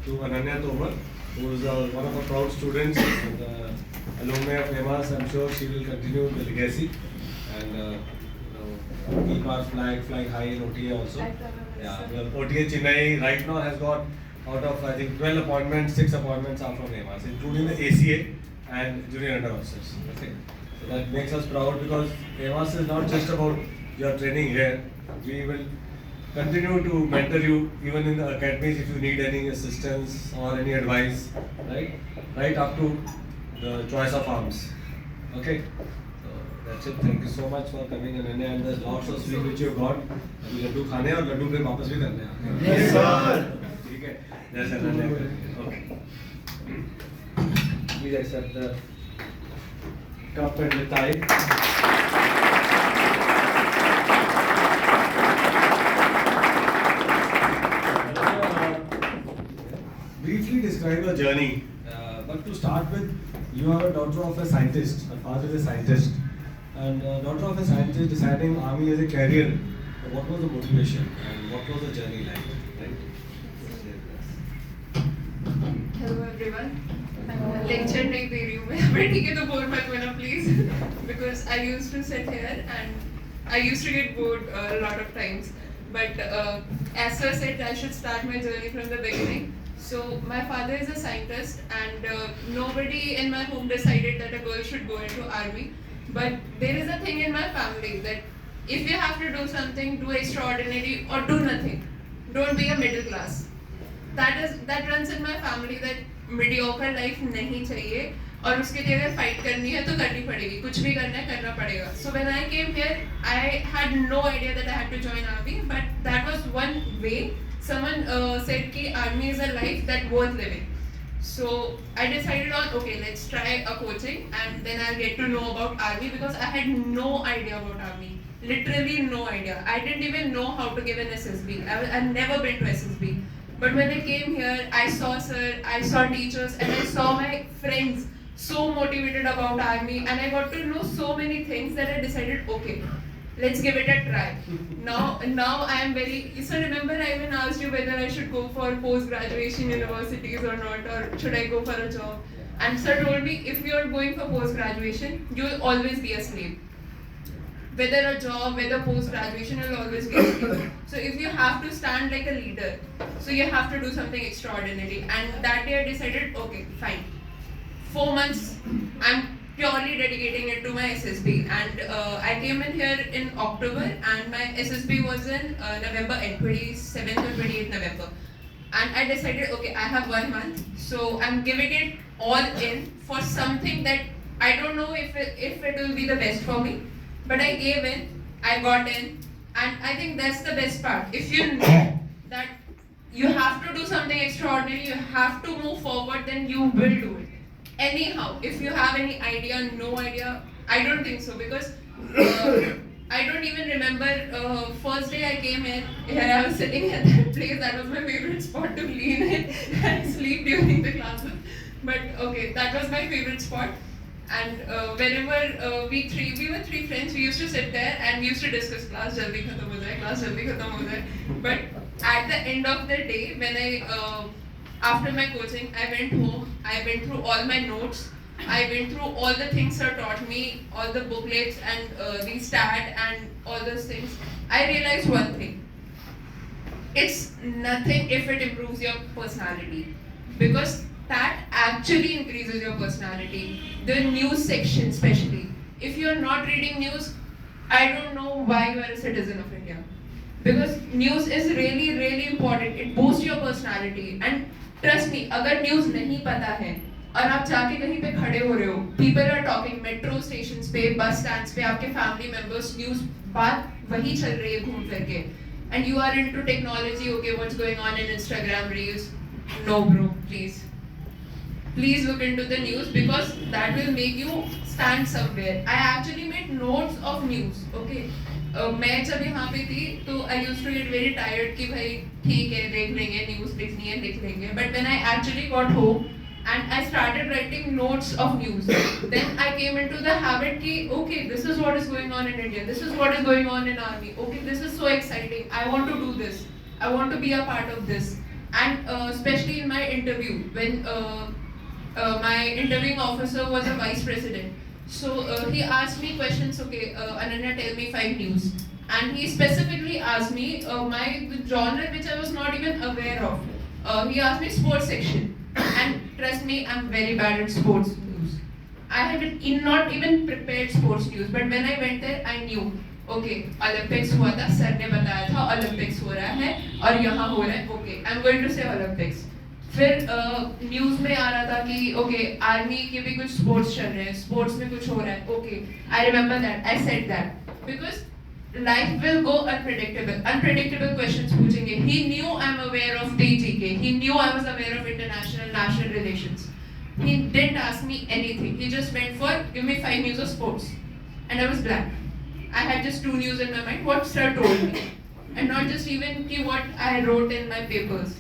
to Ananya Tomar, who is one of our proud students and alumni of EMAS. I'm sure she will continue the legacy and keep our flag flying high in OTA also. Yeah, well, OTA Chennai right now has got out of I think 12 appointments, 6 appointments are from EMAS, including the ACA and junior under officers. Okay, so that makes us proud because EMAS is not just about your training here. We will continue to mentor you even in the academies if you need any assistance or any advice, right up to the choice of arms. Okay, so that's it. Thank you so much for coming, Ananya, and there's lots of sweet which you got. अभी लड्डू खाने और लड्डू फिर वापस भी करने हैं. Yes sir. ठीक है. जैसे Ananya. Okay. Please accept the cup and the tie. Briefly describe your journey, but to start with, you are a daughter of a scientist, her father is a scientist, and daughter of a scientist deciding army as a career. What was the motivation and what was the journey like? Right? Hello everyone. Lecture नहीं दे रही हूँ मैं, but ठीक है तो bore मत होना please, because I used to sit here and I used to get bored a lot of times. But as sir said, I should start my journey from the beginning. So my father is a scientist, and nobody in my home decided that a girl should go into army. But there is a thing in my family that if you have to do something, do extraordinary or do nothing. Don't be a middle class. That runs in my family that mediocre life नहीं चाहिए और उसके लिए अगर fight करनी है तो करनी पड़ेगी, कुछ भी करना है करना पड़ेगा. So when I came here, I had no idea that I had to join army, but that was one way. Someone said कि army is a life that worth living. So I decided on okay, let's try a coaching and then I'll get to know about army because I had no idea about army. Literally no idea. I didn't even know how to give an SSB. I've never been to SSB. But when I came here, I saw sir, I saw teachers, and I saw my friends so motivated about army, and I got to know so many things that I decided, okay, let's give it a try. Now I am very. So remember, I even asked you whether I should go for post-graduation universities or not, or should I go for a job? And sir told me, if you are going for post-graduation, you will always be a slave. Whether a job, whether post-graduation, will always be a slave. So if you have to stand like a leader, so you have to do something extraordinary. And that day I decided, okay, fine. 4 months, I'm purely dedicating it to my SSB. And I came in here in October, and my SSB was in November end, 27th or 28th November. And I decided, okay, I have 1 month, so I'm giving it all in for something that I don't know if it will be the best for me. But I gave in, I got in, and I think that's the best part. If you know that you have to do something extraordinary, you have to move forward, then you will do it. Anyhow, if you have any idea, no idea, I don't think so, because I don't even remember first day I came here I was sitting at that place, that was my favorite spot to lean in and sleep during the classes. But okay, that was my favorite spot. And whenever we were 3 friends, we used to sit there and we used to discuss class jaldi khatam ho jaye, class jaldi khatam ho jaye. But at the end of the day, when I after my coaching, I went home, I went through all my notes, I went through all the things sir taught me, all the booklets and the stat and all those things. I realized one thing. It's nothing if it improves your personality, because that actually increases your personality. The news section especially. If you are not reading news, I don't know why you are a citizen of India. Because news is really, really important. It boosts your personality. And trust me, अगर news नहीं पता है और आप जाके कहीं पे खड़े हो रहे हो, people are talking metro stations पे, bus stands पे, आपके family members, news बात वही चल रही है घूम फिर के. And you are into technology, okay, what's going on in Instagram reels? No bro, please. Please look into the news, because that will make you stand somewhere. I actually made notes of news, okay. मैं जब यहाँ पे थी तो I used to get very tired कि भाई ठीक है देख लेंगे news लिखनी है लिख लेंगे. But when I actually got home and I started writing notes of news, then I came into the habit कि okay, this is what is going on in India, this is what is going on in army, okay, this is so exciting, I want to do this, I want to be a part of this. and especially in my interview when my interviewing officer was a vice president. So he asked me questions. Okay, Ananya, tell me 5 news. And he specifically asked me the genre which I was not even aware of. He asked me sports section, and trust me, I'm very bad at sports news. I had not even prepared sports news, but when I went there, I knew. Okay Olympics हुआ था, sir ने बताया था Olympics हो रहा है और यहाँ हो रहा है. Okay I am going to say Olympics. फिर न्यूज में आ रहा था कि ओके आर्मी के भी कुछ स्पोर्ट्स चल रहे हैं, स्पोर्ट्स में कुछ हो रहा है. Okay I remember that, I said that because life will go unpredictable questions पूछेंगे. He knew I am aware of DGK, he knew I was aware of international national relations. He didn't ask me anything. He just went for give me 5 news of sports, and I was blank. I had just 2 news in my mind. What sir told me, and not just even what I wrote in my papers.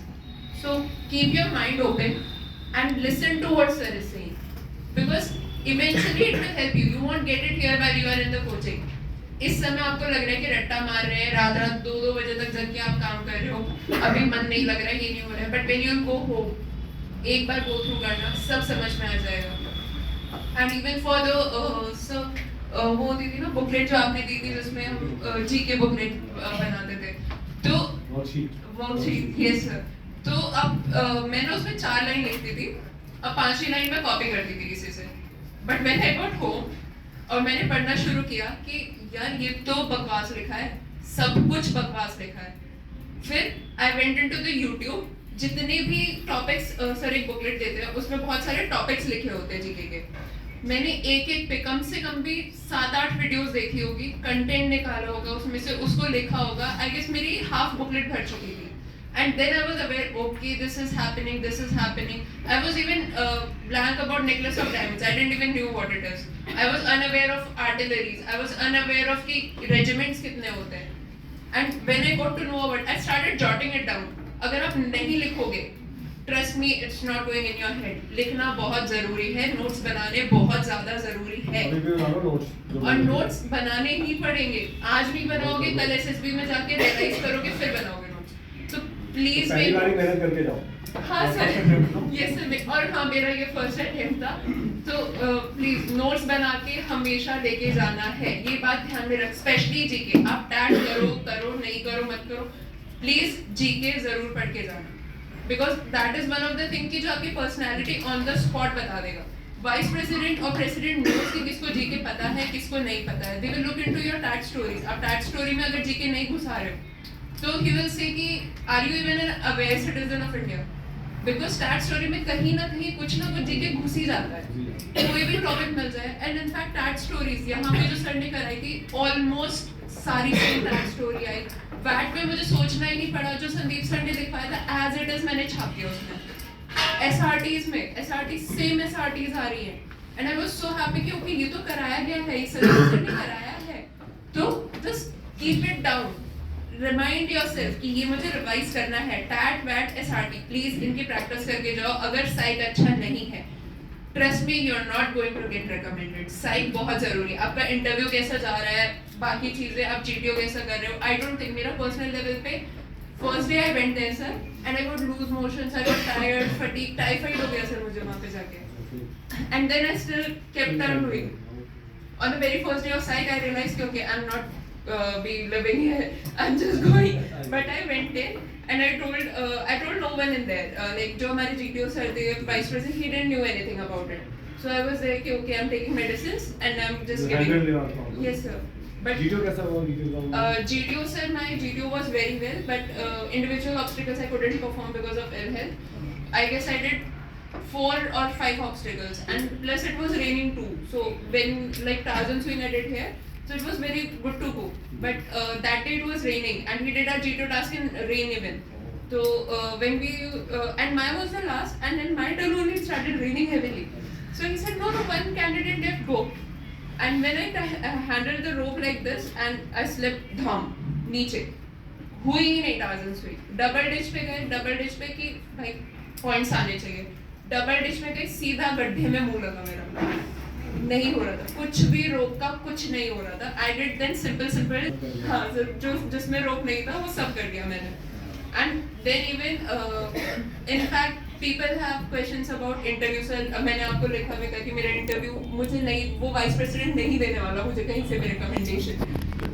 So keep your mind open and listen to what sir is saying, because eventually it will help you. You won't get it here while you are in the coaching. इस समय आपको लग रहा है कि रट्टा मार रहे हैं, रात रात 2-2 बजे तक जग के आप काम कर रहे हो, अभी मन नहीं लग रहा है, ये नहीं हो रहा है. But when you go home, एक बार go through करना, सब समझ में आ जाएगा. And even for the वो होती थी ना बुकलेट जो आपने दी थी, जिसमें हम जीके बुकलेट बनाते थे, तो वर्कशीट. Yes sir. तो अब मैंने उसमें 4 लाइन लिखती थी, अब 5वीं लाइन में कॉपी करती थी किसी से. But when I got home और मैंने पढ़ना शुरू किया कि यार ये तो बकवास लिखा है, सब कुछ बकवास लिखा है. फिर I went into the YouTube. जितने भी टॉपिक्स सर एक बुकलेट देते हैं उसमें बहुत सारे टॉपिक्स लिखे होते हैं जीके के. मैंने एक पे कम से कम भी 7-8 वीडियोस देखी होगी, कंटेंट निकाला होगा उसमें से, उसको लिखा होगा. आई गेस मेरी हाफ बुकलेट भर चुकी थी. And then I was aware, okay this is happening, this is happening. I was even blank about necklace of diamonds. I didn't even knew what it is. I was unaware of artilleries. I was unaware of कि regiments कितने होते हैं. And when I got to know about, I started jotting it down. अगर आप नहीं लिखोगे, trust me, it's not going in your head. लिखना बहुत जरूरी है, नोट्स बनाने बहुत ज्यादा जरूरी है, और नोट्स बनाने ही पड़ेंगे. आज नहीं बनाओगे, कल SSB में जाके रियलाइज करोगे, फिर बनाओगे नोट्स. तो प्लीज मेहनत करके जाओ. हाँ सर, यस सर. और हाँ, मेरा ये फर्स्ट अटेम्प्ट था. तो प्लीज नोट्स बना के हमेशा लेके जाना है. ये बात ध्यान में रख. स्पेशली जीके, आप टैट करो नहीं करो मत करो, प्लीज जीके जरूर पढ़ के जाना. Because that is one of the thing की जो आपकी पर्सनैलिटी ऑन द स्पॉट बता देगा. वाइस प्रेसिडेंट और प्रेसिडेंट नोट्स कि किसको जीके पता है, किसको नहीं पता है. They will look into your TAT stories. आप टैट स्टोरी में अगर जीके नहीं घुसा रहे हो, तो ही विल से कि are you even an aware citizen of India. Because TAT story में कहीं ना कहीं कुछ ना कुछ जीके घुस ही जाता है, कोई भी टॉपिक मिल जाए. एंड इनफैक्ट टैट स्टोरीज यहाँ पे जो सर ने कराई थी, ऑलमोस्ट सारी टैट स्टोरी आई. वैट में मुझे सोचना ही नहीं पड़ा, जो संदीप सर ने दिखाया था एज इट इज मैंने छाप दिया उसमें. SRTs में सेम SRTs आ रही है. And I was so happy कि ओके ये तो कराया गया है, संदीप सर ने कराया है. तो just keep it down, remind yourself कि ये मुझे रिवाइज करना है. टैट वैट SRT प्लीज इनकी प्रैक्टिस करके जाओ. अगर साइक अच्छा नहीं है, trust me, you are not going to get recommended. साइक बहुत जरूरी है. आपका इंटरव्यू कैसा जा रहा है, बाकी चीजें आप GTO कैसा कर रहे हो. आई डोंट थिंक, मेरा पर्सनल लेवल पे first day I went there sir and I got loose motions, I got tired, fatigue, typhoid हो गया सर मुझे वहां पे जाके. And then I still kept on doing. On the very first day of psych I realise कि okay I am not be living here, I'm just going. But I went in and I told no one in there. Like जो हमारे GTO sir थे, vice president, he didn't knew anything about it. So I was like, okay, I'm taking medicines and I'm just giving. Yes sir. But GTO कैसा हुआ? GTO sir, my GTO was very well, but individual obstacles I couldn't perform because of ill health. I guess I did 4 or 5 obstacles, and plus it was raining too. So when like Tarzan swing I did here. So it was very good to go, but that day it was raining and we did our GTO task in rain even. So when we and mine was the last, and then my turn only it started raining heavily. So he said no, one candidate left, go. And when I handled the rope like this and I slipped, dham, नीचे हुई ही नहीं Tarzan swing. Double ditch पे गए, double ditch पे कि भाई points आने चाहिए. डबल डिच में गए, सीधा गड्ढे में मुंह लगा मेरा. नहीं हो रहा था, कुछ भी रोप का कुछ नहीं हो रहा था. I did then simple. हाँ सर, जो जिसमें रोप नहीं था वो सब कर दिया मैंने. And then even in fact people have questions about interview. Sir मैंने आपको लिखा हुआ था कि मेरा इंटरव्यू मुझे नहीं, वो वाइस प्रेसिडेंट नहीं देने वाला मुझे कहीं से भी रिकमेंडेशन,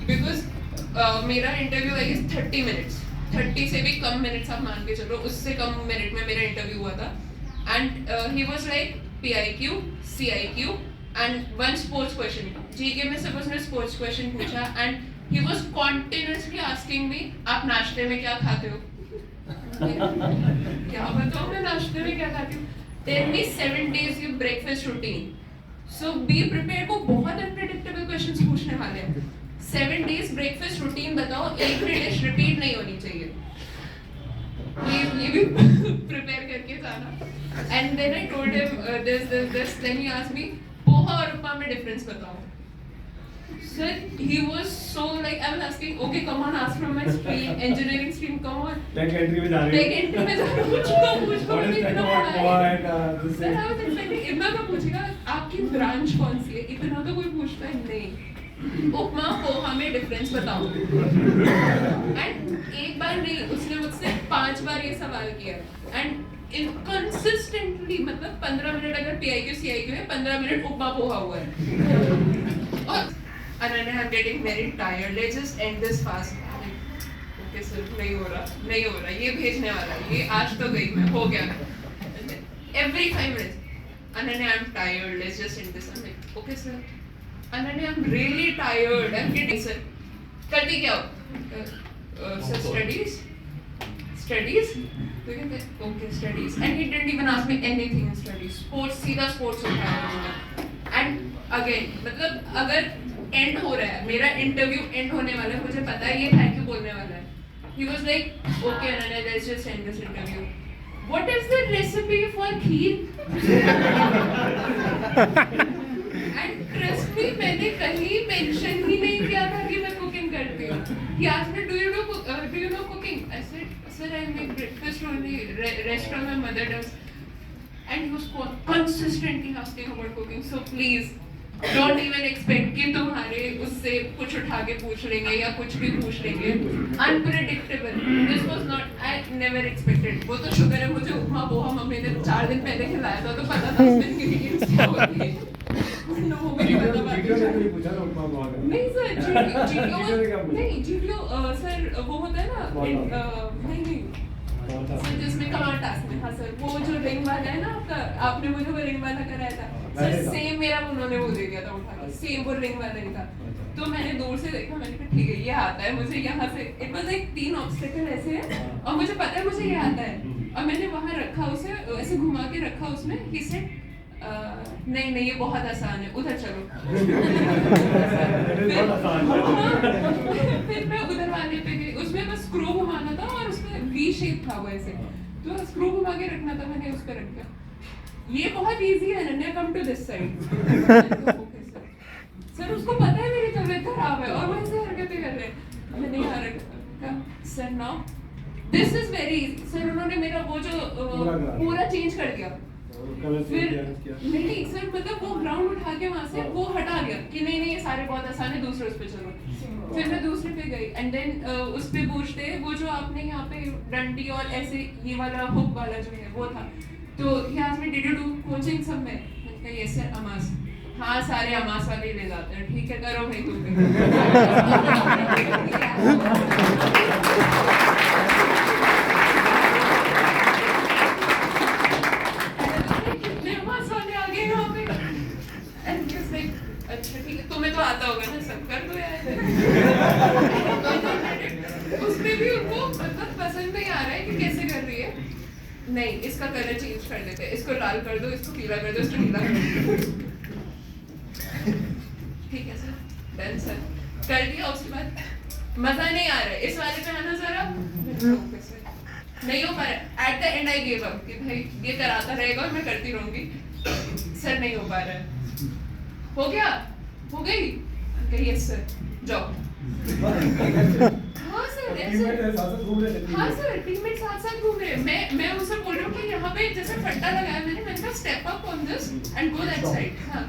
बिकॉज मेरा इंटरव्यू आई गेस 30 मिनट्स, 30 से भी कम मिनट्स आप मान के चलो, उससे कम मिनट में मेरा इंटरव्यू हुआ था. And he was like PIQ, CIQ and one sports question. GK में सब उसने sports question पूछा and he was continuously asking me आप नाश्ते में क्या खाते हो? क्या बताऊँ मैं नाश्ते में क्या खाती हूँ? Tell me 7 days your breakfast routine. So be prepared, वो बहुत unpredictable questions पूछने वाले हैं. 7 days breakfast routine बताओ, एक भी डिश रिपीट नहीं होनी चाहिए. ये भी prepare करके जाना. And then I told him this. Then he asked me poha और उपमा में difference बताओ. Sir, he was so like, I was asking, okay, come on, ask from my stream, engineering stream, come on. Tech entry में जा रहे हैं. Tech entry में जा रहे हैं. पूछो मैं इतना पढ़ा है. Sir, I was expecting इतना तो पूछेगा, आपकी ब्रांच कौन सी है? इतना तो कोई पूछता है नहीं. उपमा पोहा में डिफरेंस बताओ. And एक बार नहीं, उसने मुझसे 5 बार ये सवाल किया. And inconsistently, मतलब 15 मिनट अगर PIQ CIQ है, 15 मिनट उपमा पोहा हुआ है. और Ananya, I'm getting very tired. Let's just end this fast. Okay, sir, नहीं हो रहा. ये भेजने वाला है. ये आज तो गई मैं, हो गया. Every 5 minutes, Ananya, I'm tired. Let's just end this. I'm like, okay, sir. Ananya, I'm really tired. I'm getting, sir. करती क्या हो? Sir, studies. तो कहते okay, studies. And he didn't even ask me anything in studies. Sports, सीधा sports उठाया उन्होंने. And again, मतलब अगर एंड हो रहा है, मेरा इंटरव्यू एंड होने वाला है, मुझे पता है ये थैंक यू बोलने वाला है. He was like, okay, Ananya, let's just end this interview. What is the recipe for kheer? And trust me, मैंने कहीं मेंशन ही नहीं किया था कि मैं कुकिंग करती हूँ. He asked me, do you know cooking? I said, sir, I make breakfast only. Restaurant my mother does. And he was consistently asking about cooking. So please, don't even expect कि तुम्हारे उससे कुछ उठा के पूछ लेंगे या कुछ भी पूछ लेंगे. Unpredictable. This was not. I never expected. वो तो शुक्र है मुझे उपमा पोहा मम्मी ने 4 दिन पहले खिलाया था, तो पता था उसमें ingredients क्या होते हैं. No, मुझे पता बाकी नहीं सर. GTO सर वो होता है ना. नहीं सर, जिसमें कमांड टास्क में. हाँ सर, वो जो रिंग वाला है ना आपका, आपने मुझे वो रिंग वाला कराया था सर. सेम मेरा उन्होंने वो दे दिया था उठा के. सेम वो रिंग वाला ही था. तो मैंने दूर से देखा, मैंने कहा ठीक है ये आता है मुझे. यहाँ से इट वाज लाइक 3 ऑब्स्टेकल ऐसे है और मुझे पता है मुझे ये आता है. और मैंने वहाँ रखा उसे, ऐसे घुमा के रखा उसमें. ही सेड नहीं ये बहुत आसान है, उधर चलो. फिर मैं उधर वाले पे गई. उसमें बस स्क्रू घुमाना था और उसमें V शेप था वो ऐसे, तो स्क्रू घुमा के रखना था. मैंने उस पर रख दिया. ये बहुत इजी है. Ananya, come to this side. Sir उसको पता है मेरी तबीयत खराब है और वो ऐसे हरकतें कर रहे हैं. मैंने यहाँ रखा. Sir now this is very easy. Sir उन्होंने मेरा वो जो पूरा चेंज कर दिया. फिर नहीं सर, मतलब वो ग्राउंड उठा के वहाँ से वो हटा दिया कि नहीं ये सारे बहुत आसान है, दूसरे उस पे चलो. फिर मैं दूसरे पे गई. एंड देन उस पे पूछते वो जो आपने यहाँ पे डंडी और ऐसे ये वाला हुक वाला जो है वो था. तो he asked me, did you do coaching somewhere? मैंने कहा यस सर, अमास. हाँ सारे अमास वाले ले जाते हैं. ठीक है करो भाई तुम भी. अच्छा ठीक है, तुम्हें तो आता होगा ना, सब कर दो यार. उसमें भी उनको मतलब पसंद नहीं आ रहा है कि कैसे कर रही है. नहीं इसका कलर चेंज कर देते हैं, इसको लाल कर दो, इसको पीला कर दो, इसको नीला कर दो. ठीक है सर, डन सर, कर दिया. उसके बाद मजा नहीं आ रहा है, इस वाले पे आना जरा. नहीं हो पा रहा. At the and I give up कि भाई ये कराता रहेगा और मैं करती रहूंगी. सर नहीं हो पा रहा है. हो गया, हो गई. यस सर, जाओ. हाँ सर टीममेट साथ घूम रहे हैं. मैं उनसे बोल रही हूँ कि यहाँ पे जैसे फट्टा लगाया मैंने कहा step up on this and go that side. हाँ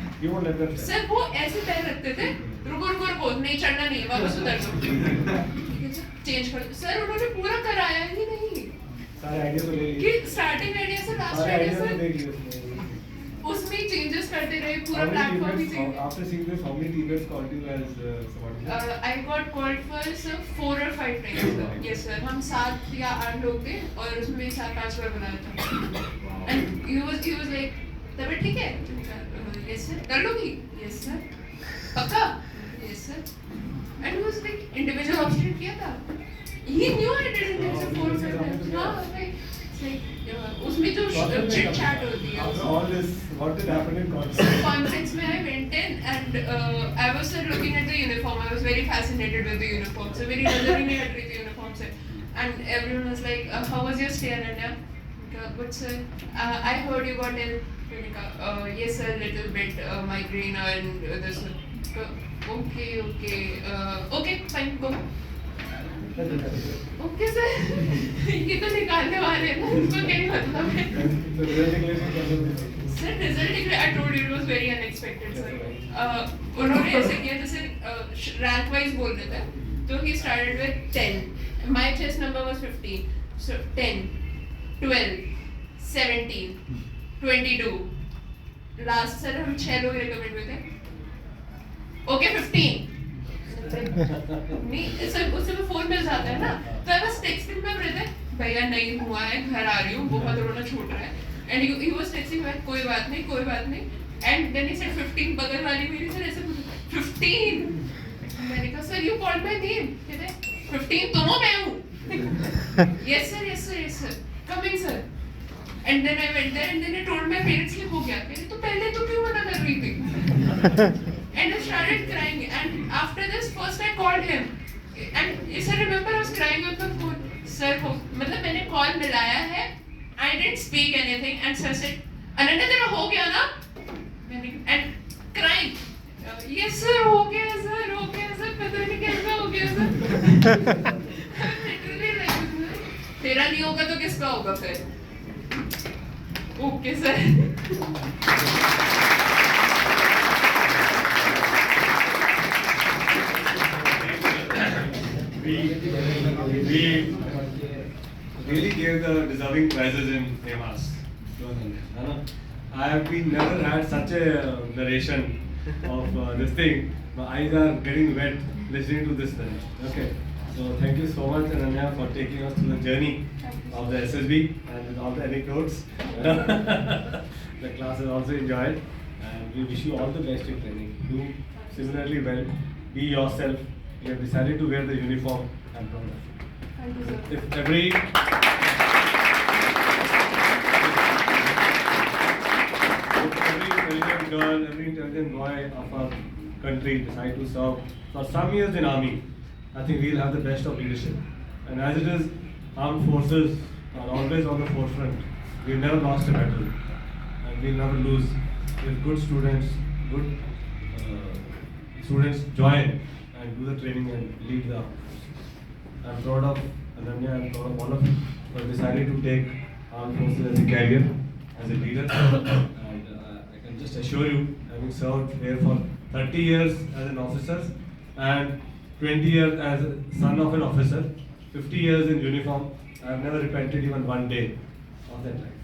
सर वो ऐसे पैर रखते थे. रुको नहीं चढ़ना नहीं है, वापस उतर दो. ठीक है सर. चेंज कर दो। सर उन्होंने पूरा कराया ही नहीं सारे आइडिया तो ले लिए, कि स्टार्टिंग आइडिया से लास्ट सारे आइडिया आइडिया तो ले से लिए उसमें। उसमें चेंजेस करते रहे, पूरा How many platform he teammates- change. After seeing this, how many teammates called you as subordinate? I got called for sir 4 or 5 times. Yes sir, हम 7 या 8 लोग थे और उसमें 4-5 बार बुलाया था। And he was like, तबीयत ठीक है? Yes sir. कर लोगी? Yes sir. पक्का? Yes sir. And he was like individual obstinate किया था। He knew I did individual 4 or 5 times. हाँ, like उसमें जो chit chat होती है। After all this, what did happen in conference? Conference में I went in and I was looking at the uniform. I was very fascinated with the uniform. So very नजर ही नहीं हट रही थी uniform से. And everyone was like, how was your stay, Ananya? Good sir. I heard you got ill. Yes sir, little bit migraine and this. Okay, fine, go. Okay sir, ये तो निकालने वाले हैं ना, इसको क्या ही मतलब है? Sir result declare, I told you it was very unexpected sir. उन्होंने ऐसे किया जैसे रैंक वाइज बोल रहे थे, तो he started with 10, my chest number was 15, so 10, 12, 17, 22, last sir हम 6 लोग रिकमेंड हुए थे, ओके 15 नहीं सर, उससे में फोन मिल जाता है ना, तो I was texting my brother, भैया नहीं हुआ है, घर आ रही हूँ, बहुत रोना छूट रहा है, and he was texting back, कोई बात नहीं, एंड देन ही सेड 15, बगल वाली मेरी सर ऐसे 15, मैंने कहा sir you called my name, कहते 15 तुम हो मैं हूँ, yes sir coming sir, and then I went there and then I told my parents कि हो गया, कहते तो पहले तो क्यों मना कर रही थी? And I started crying. And after this, first I called him. And yes, I remember I was crying on the phone. Sir, मतलब मैंने call मिलाया है. I didn't speak anything. And sir said, Ananya तेरा हो गया ना? And crying. Yes sir, हो गया sir. पता नहीं कैसा हो गया sir. Literally like, तेरा नहीं होगा तो किसका होगा फिर? Okay sir. We really gave the deserving prizes in FAMAS. I have been never had such a narration of this thing. My eyes are getting wet listening to this thing. Okay, so thank you so much, Ananya, for taking us through the journey of the SSB and with all the anecdotes. The class has also enjoyed, and we wish you all the best in training. Do similarly well. Be yourself. You have decided to wear the uniform. I'm proud of you. Thank you sir. If every intelligent girl, every intelligent boy of our country decide to serve for some years in army, I think we'll have the best of leadership. And as it is, armed forces are always on the forefront. We've never lost a battle, and we'll never lose. If good students join and do the training and lead the armed forces. I'm proud of Ananya, I'm proud of all of you for deciding to take armed forces as a career, as a leader. And I can just assure you, having served here for 30 years as an officer and 20 years as a son of an officer, 50 years in uniform, I have never repented even one day of that life.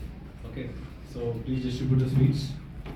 Okay, so please distribute the sweets.